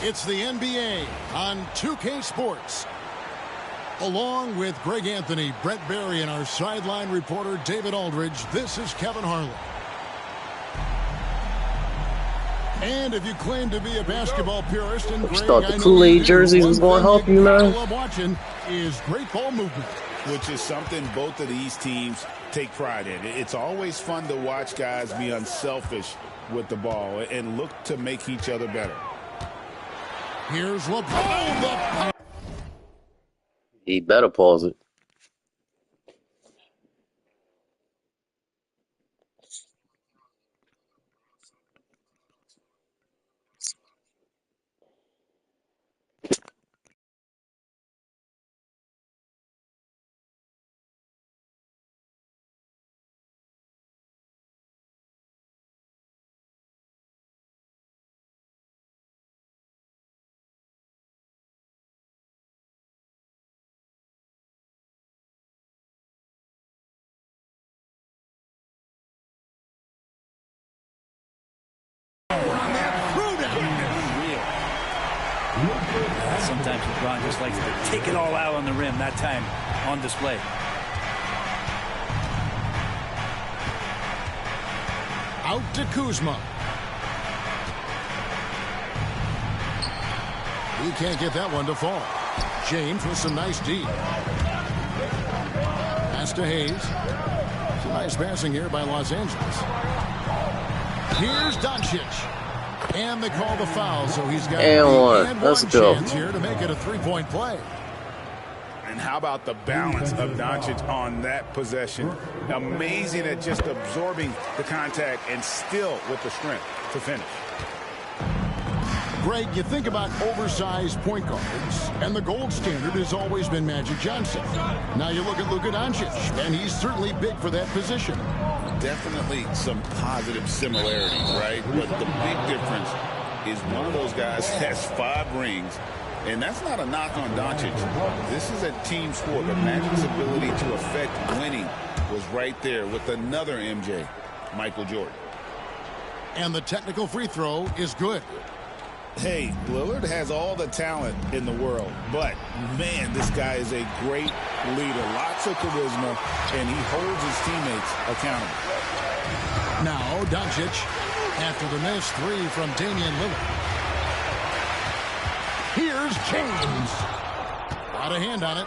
It's the NBA on 2K Sports. Along with Greg Anthony, Brett Barry, and our sideline reporter David Aldridge, this is Kevin Harlan. And if you claim to be a basketball purist, and Greg, thought the Kool-Aid jerseys was going to help you, man. Love watching is great ball movement, which is something both of these teams take pride in. It's always fun to watch guys be unselfish with the ball and look to make each other better. Here's LeBron. He better pause it. Sometimes LeBron just likes to take it all out on the rim. That time on display. Out to Kuzma. He can't get that one to fall. James with some nice D. Pass to Hayes. Some nice passing here by Los Angeles. Here's Doncic. And they call the foul, so he's got one chance here to make it a three-point play. And how about the balance of Doncic on that possession? Amazing at just absorbing the contact and still with the strength to finish. Greg, you think about oversized point guards, and the gold standard has always been Magic Johnson. Now you look at Luka Doncic, and he's certainly big for that position. Definitely some positive similarities, right? But the big difference is one of those guys has 5 rings, and that's not a knock on Doncic. This is a team sport, but Magic's ability to affect winning was right there with another MJ, Michael Jordan. And the technical free throw is good. Hey, Lillard has all the talent in the world, but, man, this guy is a great leader. Lots of charisma, and he holds his teammates accountable. Now, Doncic, after the missed 3 from Damian Lillard. Here's James. Out of hand on it.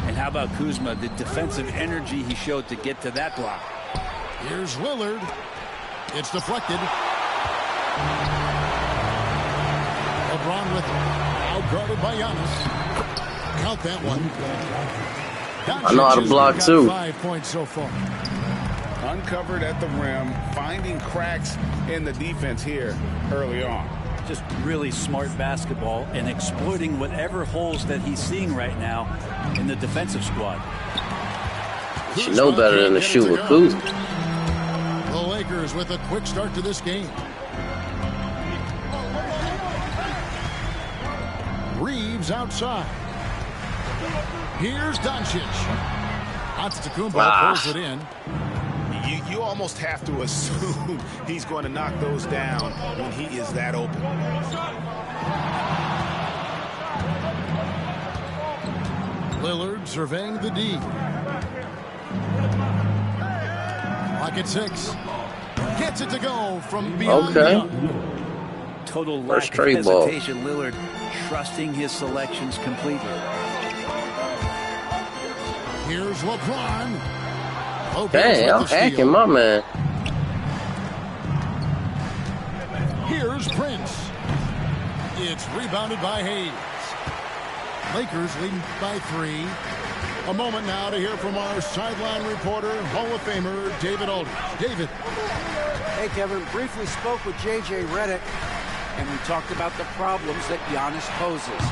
And how about Kuzma, the defensive energy he showed to get to that block. Here's Lillard. It's deflected. LeBron with out guarded by Giannis. Count that one. I know how to block too. 5 points so far. Uncovered at the rim, finding cracks in the defense here early on. Just really smart basketball and exploiting whatever holes that he's seeing right now in the defensive squad. You know better than to shoot with Kuzma. The Lakers with a quick start to this game. Reeves outside. Here's Doncic. Antetokounmpo pulls it in. You almost have to assume he's going to knock those down when he is that open. Lillard surveying the D. Lock at 6. Gets it to go from beyond the arc. Total lack of hesitation. Lillard trusting his selections completely. Here's LeBron. Hey, I'm hacking my man. Here's Prince. It's rebounded by Hayes. Lakers leading by 3. A moment now to hear from our sideline reporter, Hall of Famer David Aldridge. David. Hey, Kevin. Briefly spoke with J.J. Redick, and we talked about the problems that Giannis poses.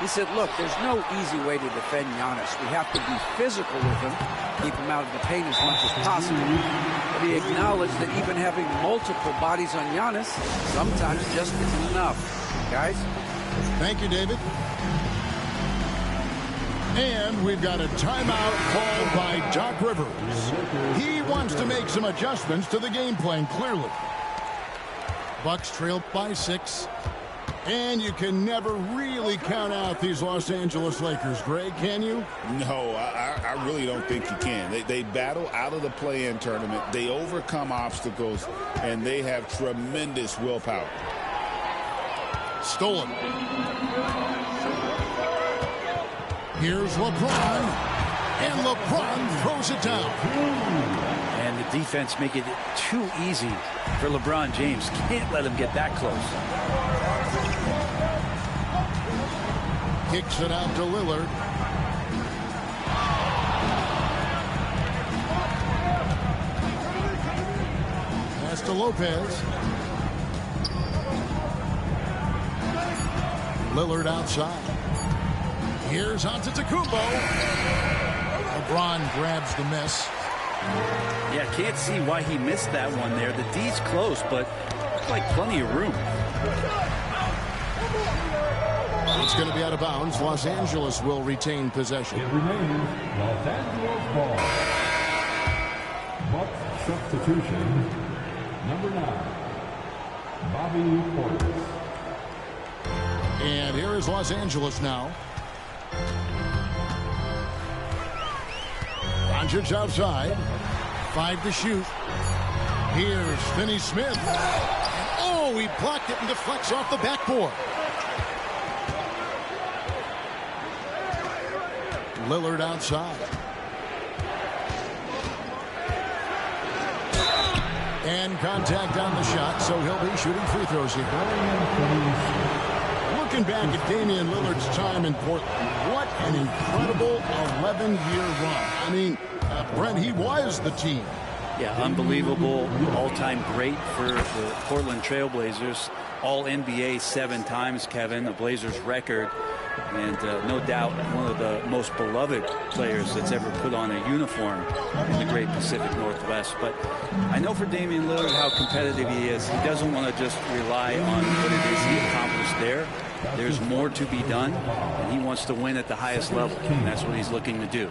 He said, look, there's no easy way to defend Giannis. We have to be physical with him, keep him out of the paint as much as possible. But he acknowledged that even having multiple bodies on Giannis sometimes just isn't enough. Guys? Thank you, David. And we've got a timeout called by Doc Rivers. He wants to make some adjustments to the game plan, clearly. Bucks trail by 6. And you can never really count out these Los Angeles Lakers, Greg, can you? No, I really don't think you can. They battle out of the play-in tournament. They overcome obstacles, and they have tremendous willpower. Stolen. Here's LeBron, and LeBron throws it down. And the defense make it too easy for LeBron James. Can't let him get that close. Kicks it out to Lillard. Pass to Lopez. Lillard outside. Here's Antetokounmpo. LeBron grabs the miss. Yeah, can't see why he missed that one there. The D's close, but looks like plenty of room. It's going to be out of bounds. Los Angeles will retain possession. It remains Los Angeles ball. Bucks substitution. Number 9, Bobby Portis. And here is Los Angeles now. Doncic outside. 5 to shoot. Here's Finney-Smith. Oh, he blocked it and deflects off the backboard. Lillard outside. And contact on the shot, so he'll be shooting free throws here. Looking back at Damian Lillard's time in Portland, what an incredible 11-year run. I mean, Brent, he was the team. Yeah, unbelievable. All-time great for the Portland Trailblazers. All-NBA 7 times, Kevin, a Blazers record. And no doubt one of the most beloved players that's ever put on a uniform in the great Pacific Northwest. But I know for Damian Lillard how competitive he is. He doesn't want to just rely on what it is he accomplished there. There's more to be done, and he wants to win at the highest level, and that's what he's looking to do.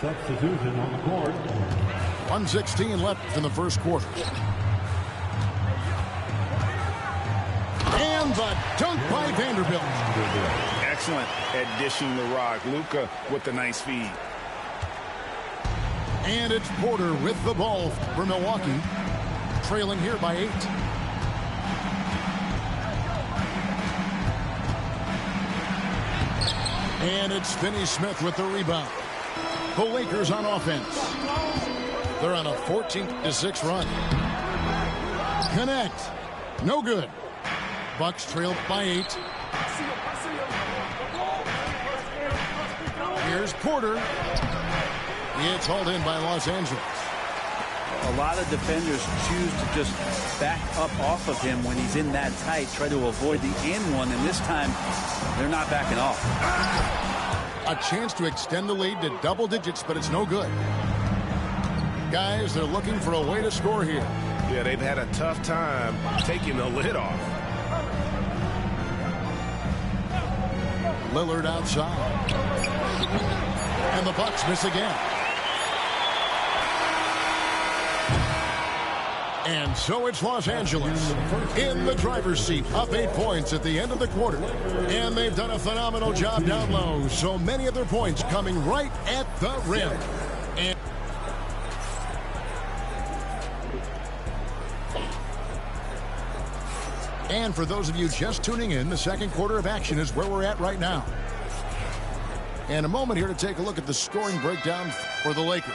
Substitution on the court. 1:16 left in the first quarter. And the dunk by Vanderbilt. Excellent at dishing the rock. Luka with the nice feed. And it's Porter with the ball for Milwaukee. Trailing here by 8. And it's Finney-Smith with the rebound. The Lakers on offense. They're on a 14-6 run. Connect. No good. Bucks trailed by 8. Here's Porter. It's hauled in by Los Angeles. A lot of defenders choose to just back up off of him when he's in that tight, try to avoid the and one, and this time they're not backing off. A chance to extend the lead to double digits, but it's no good. Guys, they're looking for a way to score here. Yeah, they've had a tough time taking the lid off. Lillard outside. And the Bucks miss again. And so it's Los Angeles in the driver's seat, up 8 points at the end of the quarter. And they've done a phenomenal job down low. So many of their points coming right at the rim. And for those of you just tuning in, the second quarter of action is where we're at right now. And a moment here to take a look at the scoring breakdown for the Lakers.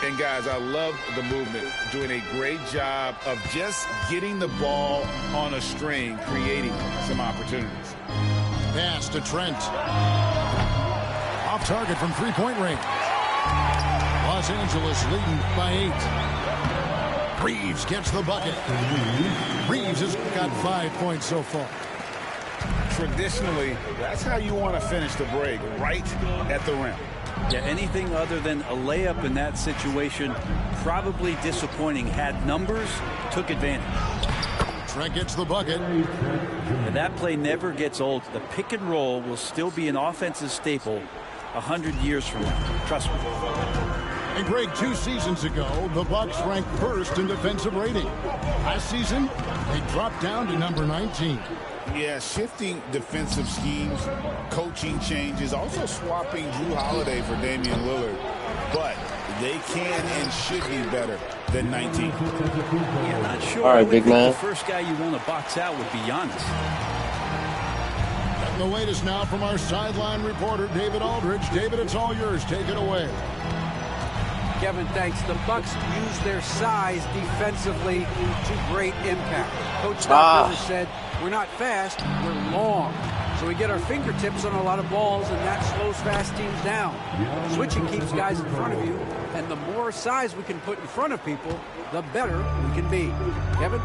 And guys, I love the movement, doing a great job of just getting the ball on a string, creating some opportunities. Pass to Trent. Off target from three-point range. Los Angeles leading by 8. Reeves gets the bucket. Reeves has got 5 points so far. Traditionally, that's how you want to finish the break, right at the rim. Yeah, anything other than a layup in that situation, probably disappointing. Had numbers, took advantage. Trent gets the bucket. And that play never gets old. The pick and roll will still be an offensive staple 100 years from now. Trust me. And Greg, 2 seasons ago, the Bucks ranked first in defensive rating. Last season, they dropped down to number 19. Yeah, shifting defensive schemes, coaching changes, also swapping Drew Holiday for Damian Lillard. But they can and should be better than 19. Yeah, not sure. All right, big man. The first guy you want to box out would be Giannis. And the latest now from our sideline reporter, David Aldridge. David, it's all yours. Take it away. Kevin, thanks. The Bucks use their size defensively to great impact. Coach Doc Rivers said, we're not fast, we're long. So we get our fingertips on a lot of balls, and that slows fast teams down. Switching keeps guys in front of you, and the more size we can put in front of people, the better we can be. Kevin?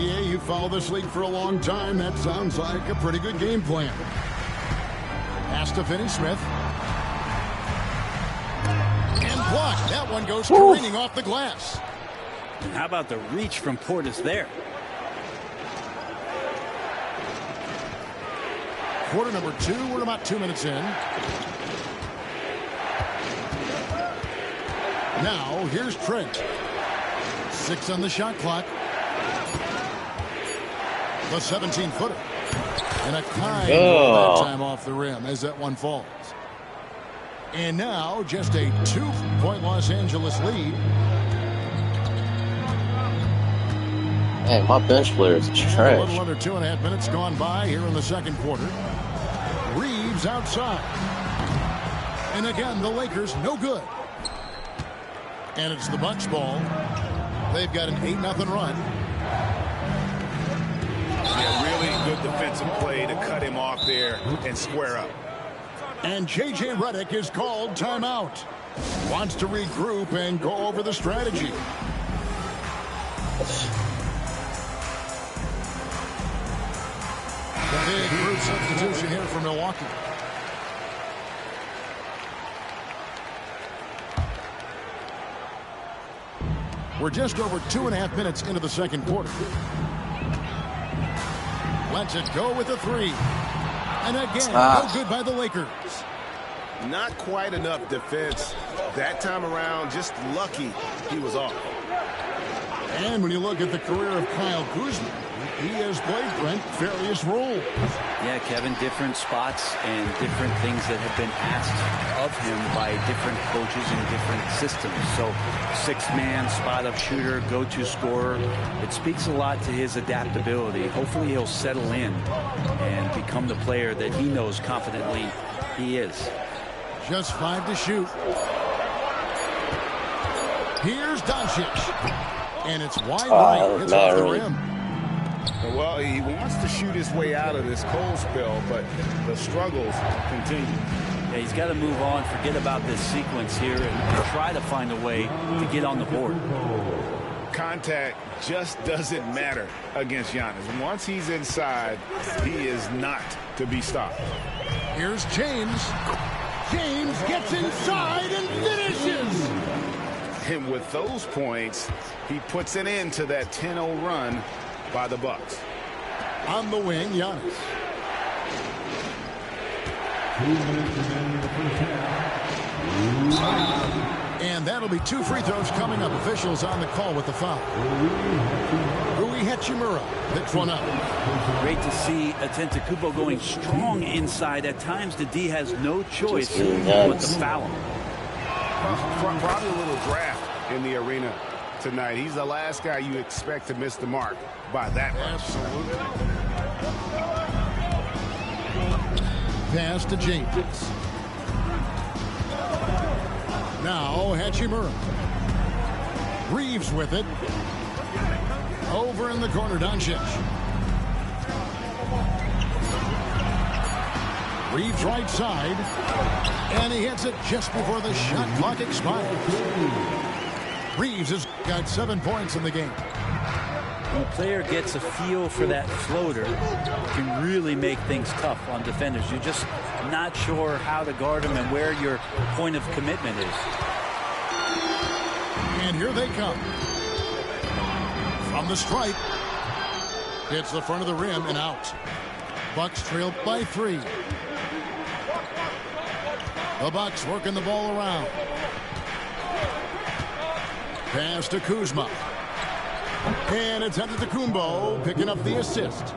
Yeah, you followed this league for a long time. That sounds like a pretty good game plan. Pass to Finney-Smith. And blocked. That one goes careening off the glass. How about the reach from Portis there? Quarter number 2. We're about 2 minutes in. Now, here's Trent. 6 on the shot clock. The 17-footer. And a kind of that time off the rim as that one falls. And now, just a 2-point Los Angeles lead. Hey, my bench player is A trash. little under 2.5 minutes gone by here in the second quarter. Reeves outside. And again, the Lakers no good. And it's the Bucks ball. They've got an 8-0 run. Yeah, really good defensive play to cut him off there and square up. And J.J. Redick is called timeout. Wants to regroup and go over the strategy. Big group substitution here for Milwaukee. We're just over 2.5 minutes into the second quarter. Lets it go with a 3. And again, no good by the Lakers. Not quite enough defense. That time around, just lucky he was off. And when you look at the career of Kyle Kuzma, he has played, Brent, various roles. Yeah, Kevin, different spots and different things that have been asked of him by different coaches in different systems. So 6-man, spot-up shooter, go-to scorer. It speaks a lot to his adaptability. Hopefully he'll settle in and become the player that he knows confidently he is. Just 5 to shoot. Here's Doncic. And it's wide right. It's off the rim. Well, he wants to shoot his way out of this cold spell, but the struggles continue. Yeah, he's got to move on, forget about this sequence here, and try to find a way to get on the board. Contact just doesn't matter against Giannis. Once he's inside, he is not to be stopped. Here's James. James gets inside and finishes. And with those points, he puts an end to that 10-0 run by the Bucks. On the wing, Giannis. 2 minutes remaining in the first half. And that'll be 2 free throws coming up. Officials on the call with the foul. Rui Hachimura picks one up. Great to see Antetokounmpo going strong inside. At times, the D has no choice but to foul him. Probably a little draft in the arena tonight. He's the last guy you expect to miss the mark by that much. Absolutely. Pass to James. Now Hachimura. Reeves with it. Over in the corner, Doncic. Reeves right side. And he hits it just before the shot clock expires. Reeves has got 7 points in the game. When a player gets a feel for that floater, it can really make things tough on defenders. You're just not sure how to guard them and where your point of commitment is. And here they come. From the stripe. Hits the front of the rim and out. Bucks trail by 3. The Bucks working the ball around. Pass to Kuzma. And it's Antetokounmpo picking up the assist.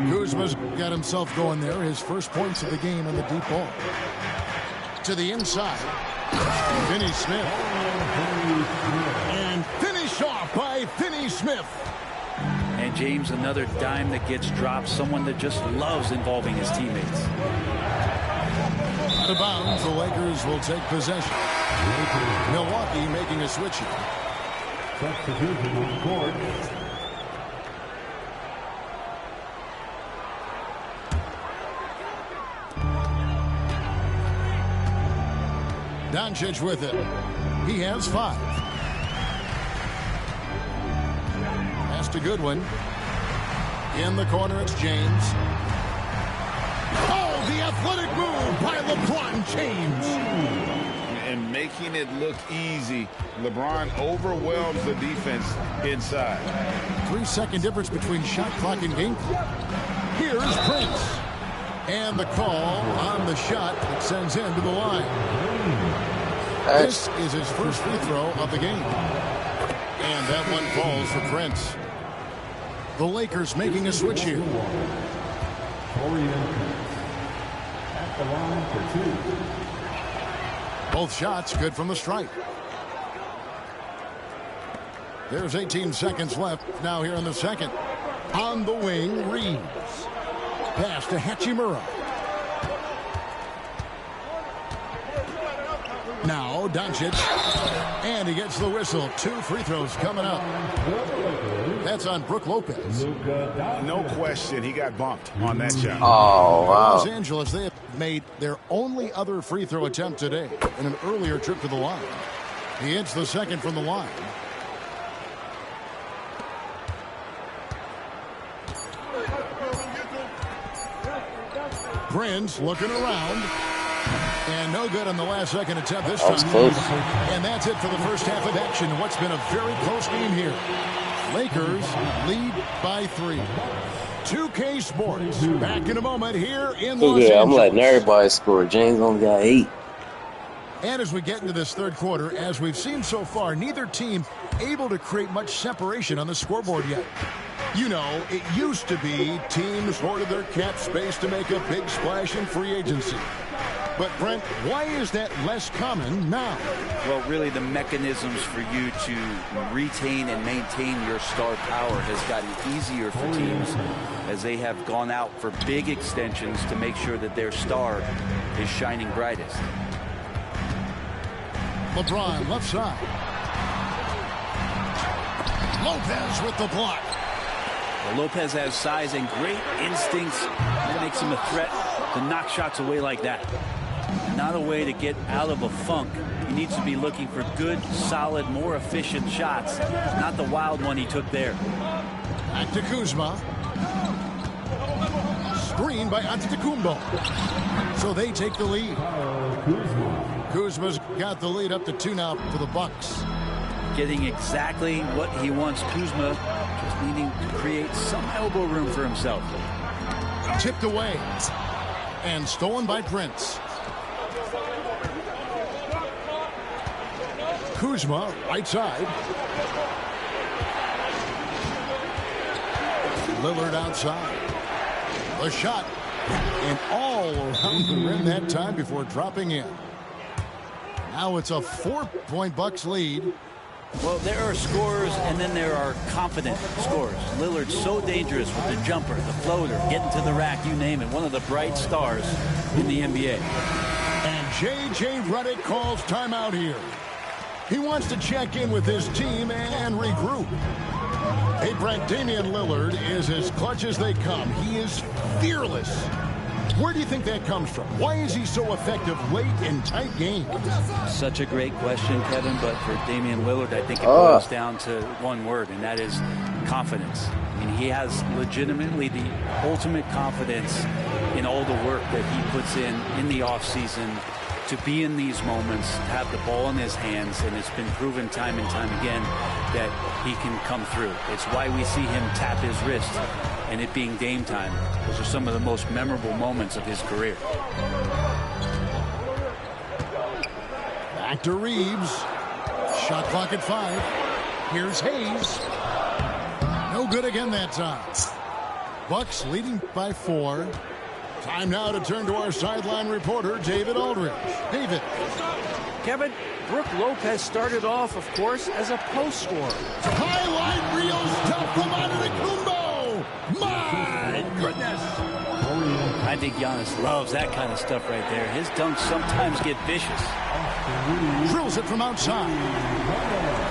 Kuzma's got himself going there. His first points of the game on the deep ball. To the inside. Finney Smith. And finish off by Finney Smith. And James, another dime that gets dropped. Someone that just loves involving his teammates. Out of bounds, the Lakers will take possession. Milwaukee making a switch here. Substitution on the court. Doncic with it. He has 5. Pass to Goodwin. In the corner, it's James. Oh, the athletic move by LeBron James. And making it look easy. LeBron overwhelms the defense inside. 3-second difference between shot clock and game clock. Here's Prince. And the call on the shot that sends him to the line. This is his first free throw of the game. And that one falls for Prince. The Lakers making a switch here. At the line for 2. Both shots good from the stripe. There's 18 seconds left now here in the second. On the wing, Reeves. Pass to Hachimura. Now Doncic. And he gets the whistle. 2 free throws coming up. That's on Brook Lopez. No question, he got bumped on that shot. Oh, wow. Los Angeles, they have made their only other free throw attempt today in an earlier trip to the line. He hits the second from the line. Prince looking around. And no good on the last second attempt this time. Close. And that's it for the first half of action. What's been a very close game here. Lakers lead by 3. 2K Sports back in a moment here in Los Angeles. I'm letting everybody score. James only got 8. And as we get into this third quarter, as we've seen so far, neither team able to create much separation on the scoreboard yet. You know, it used to be teams hoarded their cap space to make a big splash in free agency. But, Brent, why is that less common now? Well, really, the mechanisms for you to retain and maintain your star power has gotten easier for teams as they have gone out for big extensions to make sure that their star is shining brightest. LeBron, left side. Lopez with the block. Well, Lopez has size and great instincts. That makes him a threat to knock shots away like that. Not a way to get out of a funk. He needs to be looking for good, solid, more efficient shots. Not the wild one he took there. Back to Kuzma. Screen by Antetokounmpo. So they take the lead. Kuzma's got the lead up to 2 now for the Bucks. Getting exactly what he wants. Kuzma just needing to create some elbow room for himself. Tipped away. And stolen by Prince. Kuzma, right side. Lillard outside. The shot. And all around the rim that time before dropping in. Now it's a 4-point Bucks lead. Well, there are scorers, and then there are confident scorers. Lillard's so dangerous with the jumper, the floater, getting to the rack, you name it. One of the bright stars in the NBA. And J.J. Redick calls timeout here. He wants to check in with his team and regroup. Hey, Brent, Damian Lillard is as clutch as they come. He is fearless. Where do you think that comes from? Why is he so effective late in tight games? Such a great question, Kevin, but for Damian Lillard, I think it boils down to one word, and that is confidence. I mean, he has legitimately the ultimate confidence in all the work that he puts in the offseason to be in these moments, to have the ball in his hands, and it's been proven time and time again that he can come through. It's why we see him tap his wrist, and it being game time. Those are some of the most memorable moments of his career. Back to Reeves. Shot clock at 5. Here's Hayes. No good again that time. Bucks leading by 4. Time now to turn to our sideline reporter, David Aldridge. David. Kevin, Brook Lopez started off, of course, as a post scorer. Highlight reel stuff from Antetokounmpo. My goodness. I think Giannis loves that kind of stuff right there. His dunks sometimes get vicious. Drills it from outside.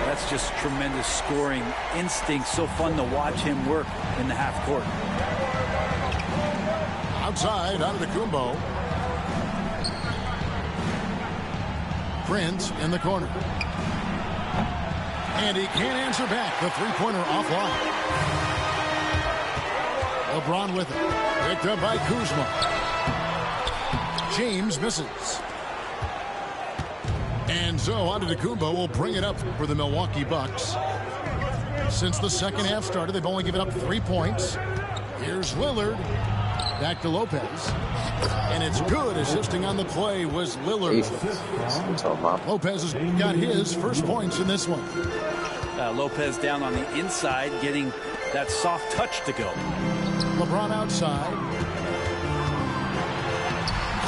That's just tremendous scoring instinct. So fun to watch him work in the half court. Outside, Antetokounmpo. Prince in the corner. And he can't answer back. The three-pointer offline. LeBron with it. Picked up by Kuzma. James misses. And so Antetokounmpo will bring it up for the Milwaukee Bucks. Since the second half started, they've only given up 3 points. Here's Lillard. Back to Lopez. And it's good. Assisting on the play was Lillard. Lopez has got his first points in this one. Lopez down on the inside, getting that soft touch to go. LeBron outside.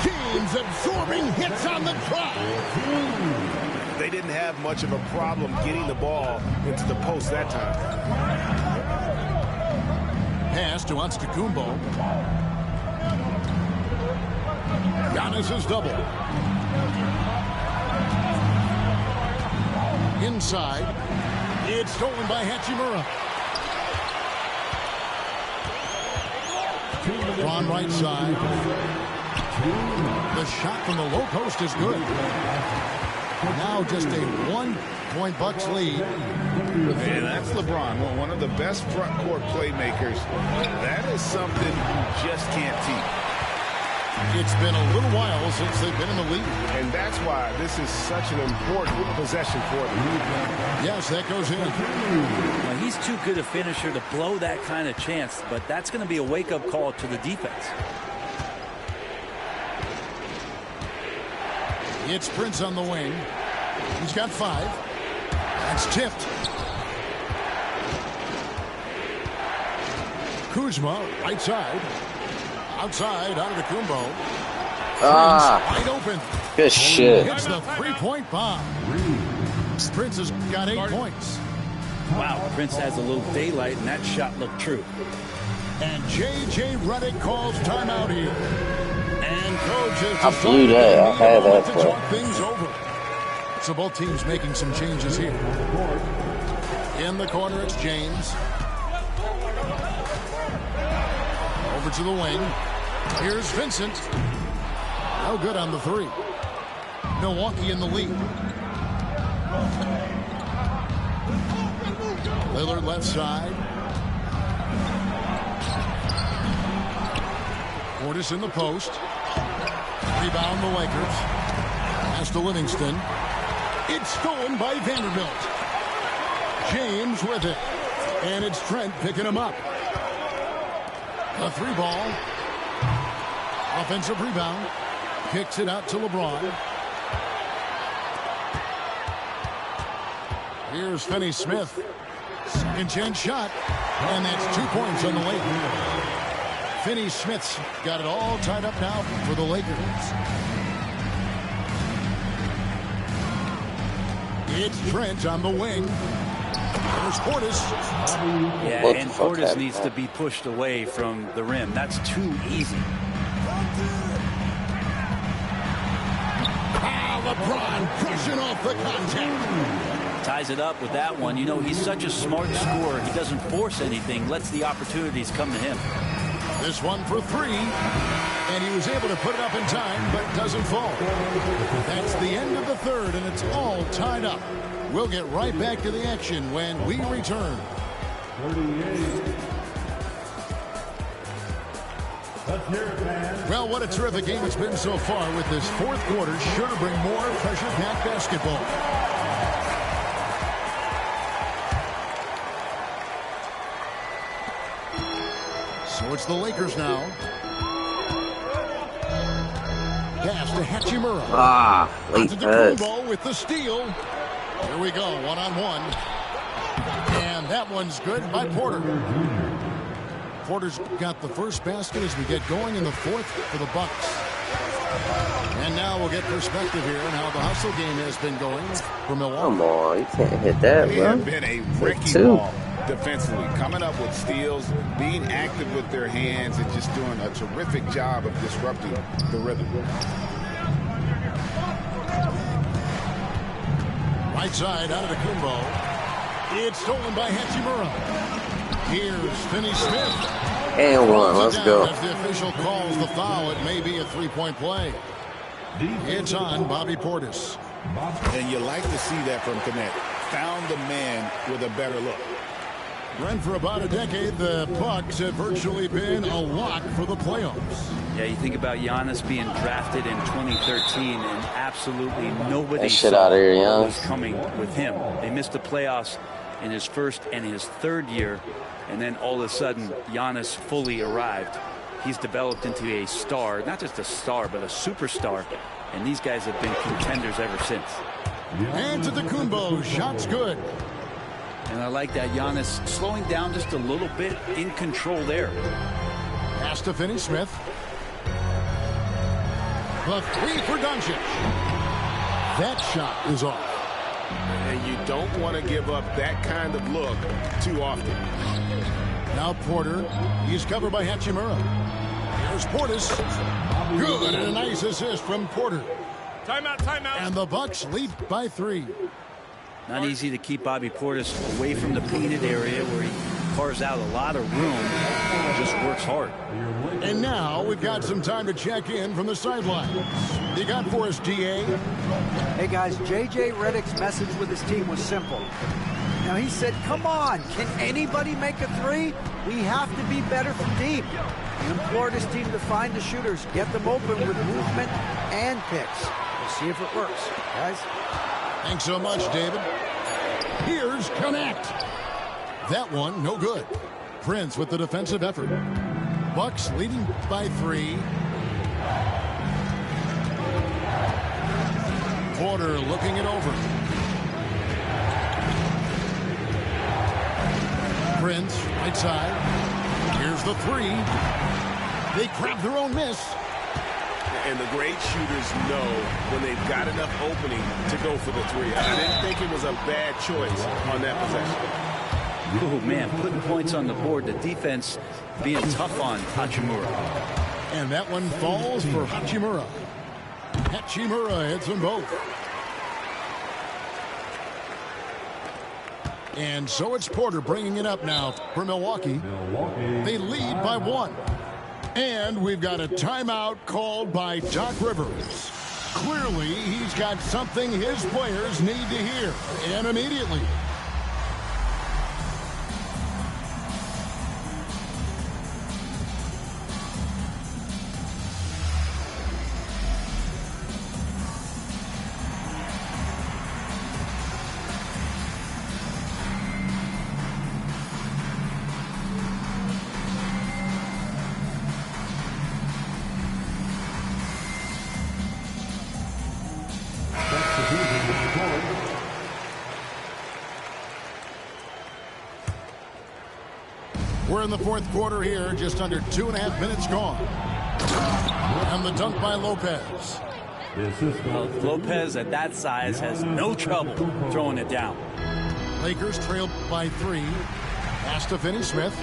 James absorbing hits on the drive. They didn't have much of a problem getting the ball into the post that time. Pass to Antetokounmpo. Giannis is double. Inside. It's stolen by Hachimura. LeBron right side. The shot from the low post is good. Now just a 1-point Bucks lead. And that's LeBron, one of the best front court playmakers. That is something you just can't teach. It's been a little while since they've been in the lead. And that's why this is such an important possession for them. Yes, that goes in. Now, he's too good a finisher to blow that kind of chance, but that's going to be a wake-up call to the defense. It's Prince on the wing. He's got 5. That's tipped. Kuzma, right side. Outside, Antetokounmpo. Wide open. Good shit. Hits the three-point bomb. Prince has got 8 points. Wow, Prince has a little daylight, and that shot looked true. And J.J. Redick calls timeout here. And coach is I blew that. I had that to talk things over. So both teams making some changes here. In the corner, it's James. Over to the wing. Here's Vincent. No good on the 3. Milwaukee in the lead. Lillard left side. Portis in the post. Rebound the Lakers. Pass to Livingston. It's stolen by Vanderbilt. James with it. And it's Trent picking him up. A 3-ball. Offensive rebound. Kicks it out to LeBron. Here's Finney-Smith. Second chance shot. And that's 2 points on the Lakers. Finney-Smith's got it all tied up now for the Lakers. It's Trent on the wing. There's Portis. Yeah, and Portis needs to be pushed away from the rim. That's too easy. LeBron pushing off the contact. Ties it up with that one. You know, he's such a smart scorer. He doesn't force anything, lets the opportunities come to him. This one for 3. And he was able to put it up in time, but doesn't fall. That's the end of the third, and it's all tied up. We'll get right back to the action when we return. 38. Well, what a terrific game it's been so far with this fourth quarter. Sure to bring more pressure-packed basketball. So it's the Lakers now. Pass to Hachimura. Late pass. With the steal. Here we go, one-on-one. And that one's good by Porter. Porter's got the first basket as we get going in the fourth for the Bucks. And now we'll get perspective here on how the hustle game has been going for Milwaukee. Come on, you can't hit that, They bro. have been a wrecking ball defensively, coming up with steals, being active with their hands, and just doing a terrific job of disrupting the rhythm. Right side out of the Kumbo. It's stolen by Hachimura. Here's Finney-Smith. And one, let's go. As the official calls the foul, it may be a three-point play. It's on Bobby Portis. And you like to see that from Kmet. Found the man with a better look. Brent, for about a decade, the Bucks have virtually been a lock for the playoffs. Yeah, you think about Giannis being drafted in 2013, and absolutely nobody That shit saw out of here, what was Giannis. coming with him. They missed the playoffs in his first and his third year, and then all of a sudden, Giannis fully arrived. He's developed into a star, not just a star, but a superstar, and these guys have been contenders ever since. And to the Kumbo, shot's good. And I like that Giannis slowing down just a little bit, in control there. Pass to Finney-Smith. The three for Doncic. That shot is off. And you don't want to give up that kind of look too often. Now Porter. He's covered by Hachimura. Here's Portis. Good, and a nice assist from Porter. Timeout, timeout. And the Bucks lead by 3. Not easy to keep Bobby Portis away from the painted area where he carves out a lot of room. Just works hard. And now we've got some time to check in from the sidelines. You got for us, DA? Hey, guys, J.J. Redick's message with his team was simple. Now, he said, come on, can anybody make a three? We have to be better from deep. He implored his team to find the shooters, get them open with movement and picks. We'll see if it works, guys. Thanks so much, David. Here's Connect. That one, no good. Prince with the defensive effort. Bucks leading by 3. Porter looking it over. Prince, right side. Here's the 3. They grab their own miss. And the great shooters know when they've got enough opening to go for the three. I didn't think it was a bad choice on that possession. Oh, man, putting points on the board. The defense being tough on Hachimura. And that one falls for Hachimura. Hachimura hits them both. And so it's Porter bringing it up now for Milwaukee. They lead by 1. And we've got a timeout called by Doc Rivers. Clearly, he's got something his players need to hear, and immediately. We're in the fourth quarter here, just under 2.5 minutes gone. And the dunk by Lopez. Well, Lopez at that size has no trouble throwing it down. Lakers trail by 3. Pass to Finney-Smith.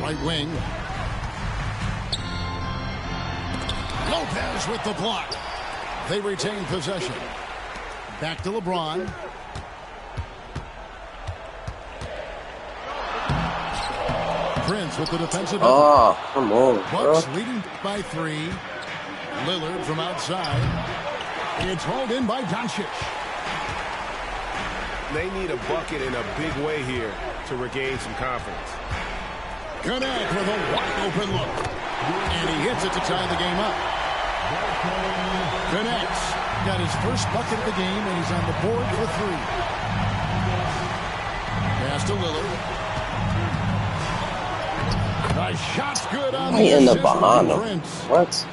Right wing. Lopez with the block. They retain possession. Back to LeBron. Prince with the defensive effort. Oh, come on, bro. Bucks leading by 3. Lillard from outside. It's hauled in by Doncic. They need a bucket in a big way here to regain some confidence. Connect with a wide open look. And he hits it to tie the game up. Connects. Got his first bucket of the game, and he's on the board for 3. Pass to Lillard. The shot's good on He the ended up assist behind from him. Prince. What?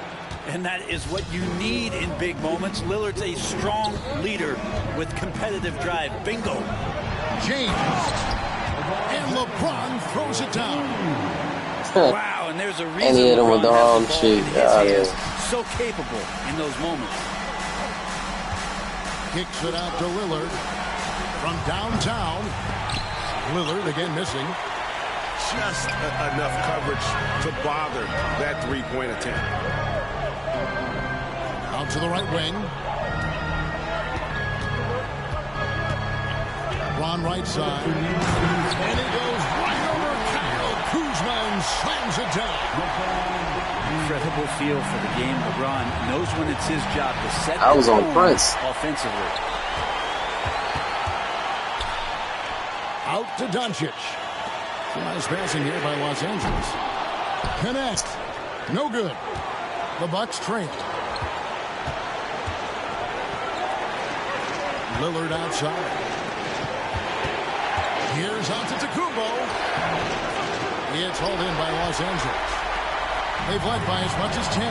And that is what you need in big moments. Lillard's a strong leader with competitive drive. Bingo. James. And LeBron throws it down. Wow, and there's a reason And he hit him with the LeBron home has shoot. the ball in his hands. So capable in those moments. Kicks it out to Lillard. From downtown. Lillard again missing. Just enough coverage to bother that three-point attempt. Out to the right wing. Ron right side. And he goes right over Kyle Kuzma and slams it down. Incredible feel for the game. LeBron knows when it's his job to set I was the on tone Prince. offensively. Out to Doncic. Some nice passing here by Los Angeles. Connect. No good. The Bucks trail. Lillard outside. Here's out to Tacumbo. It's hauled in by Los Angeles. They've led by as much as 10.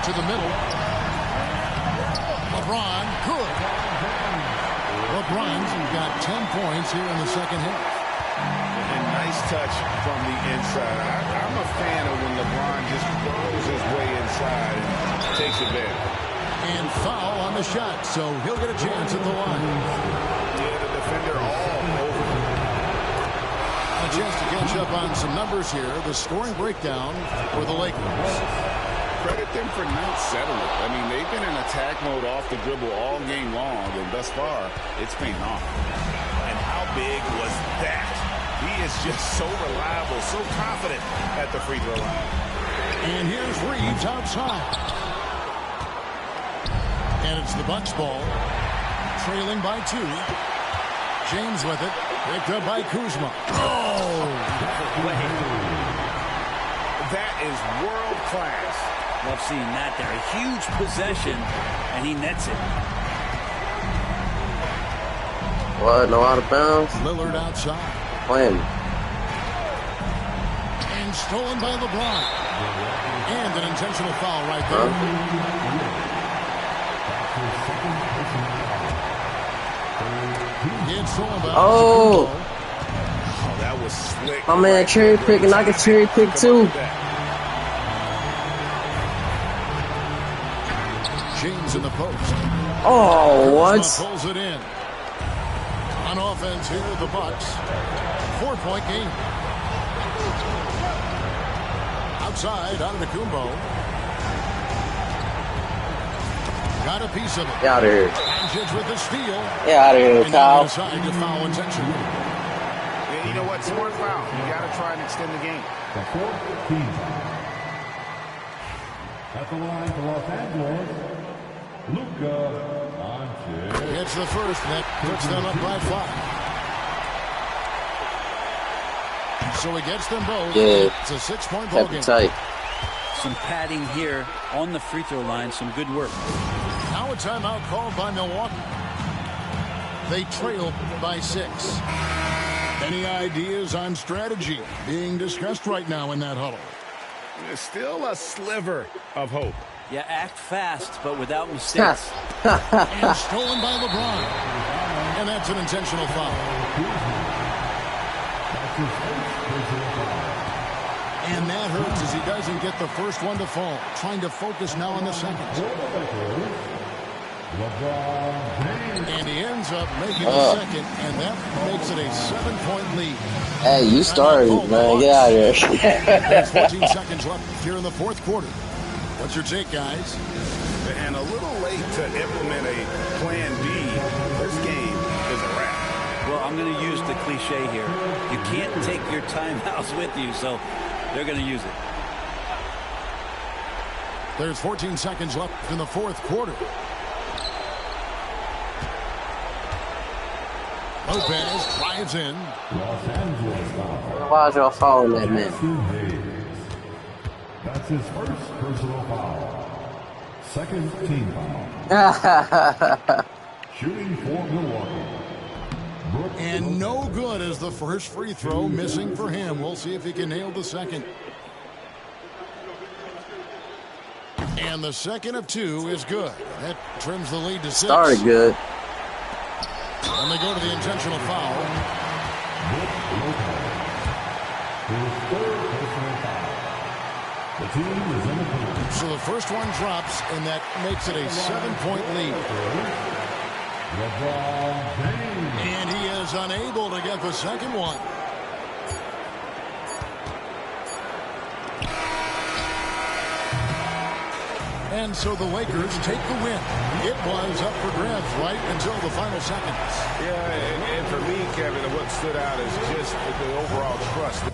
To the middle. LeBron, good. LeBron's got 10 points here in the second half. And nice touch from the inside. I'm a fan of when LeBron just throws his way inside and takes advantage. And foul on the shot, so he'll get a chance at the line. Yeah, the defender all over him. A chance to catch up on some numbers here. The scoring breakdown for the Lakers. Credit them for not settling. I mean, they've been in attack mode off the dribble all game long, and thus far, it's paying off. And how big was that? He is just so reliable, so confident at the free throw line. And here's Reeves outside. And it's the Bucks ball. Trailing by 2. James with it. Picked up by Kuzma. Oh! That is world class. Love seeing that there. A huge possession, and he nets it. What? No out of bounds? Lillard outside. Playing. And stolen by LeBron. And an intentional foul right there. It's stolen by Oh! Oh, that was slick. My man cherry picking. I can cherry pick too. James in the post. Oh, what? Pulls it in. On offense here, the Bucks. 4-point game. Outside, out of the Kumbo. Got a piece of it. Get out of here. Doncic with the steal. Get out of here, And Kyle. inside to foul intentionally. Yeah, you know what? Smart foul. You got to try and extend the game. The fourth team. At the line for Los Angeles, Luka Doncic. Gets the first, and that puts them up by 5. So he gets them both. Yeah. It's a 6-point ball Kept game. it tight. Some padding here on the free throw line. Some good work. Now a timeout called by Milwaukee. They trail by 6. Any ideas on strategy being discussed right now in that huddle? There's still a sliver of hope. Yeah, act fast, but without mistakes. And stolen by LeBron. And that's an intentional foul. And that hurts as he doesn't get the first one to fall. Trying to focus now on the second. And he ends up making the second, and that makes it a 7-point lead. Hey, you started, man. Get out of here. There's 14 seconds left here in the fourth quarter. What's your take, guys? And a little late to implement a plan B. This game is a wrap. Well, I'm going to use the cliche here. You can't take your timeouts with you, so they're going to use it. There's 14 seconds left in the fourth quarter. Lopez drives in. Los Angeles foul. Why is y'all following that man? Austin Hayes. That's his first personal foul. Second team foul. Shooting for Milwaukee. And no good as the first free throw missing for him. We'll see if he can nail the second. And the second of 2 is good. That trims the lead to 6. Started good. And they go to the intentional foul. So the first one drops, and that makes it a 7-point lead. And he is unable to get the second one. And so the Lakers take the win. It was up for grabs right until the final seconds. Yeah, and for me, Kevin, what stood out is just the overall trust.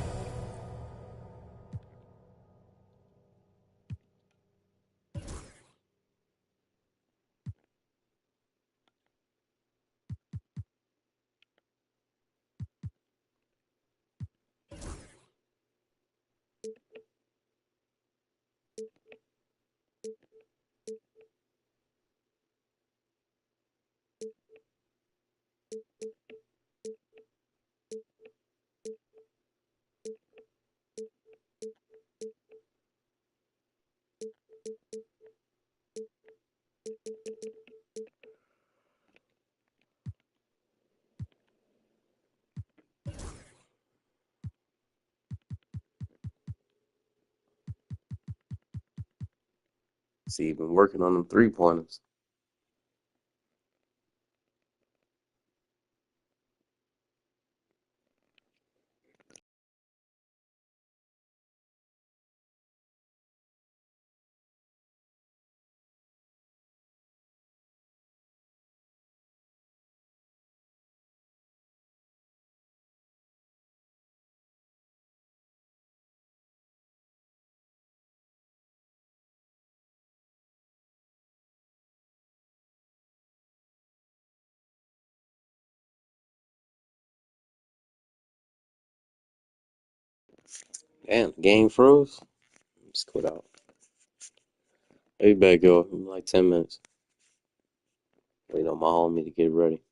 See, been working on them 3-pointers. Damn, game froze. Just quit out. Maybe better go in like 10 minutes. Wait on my homie to get ready.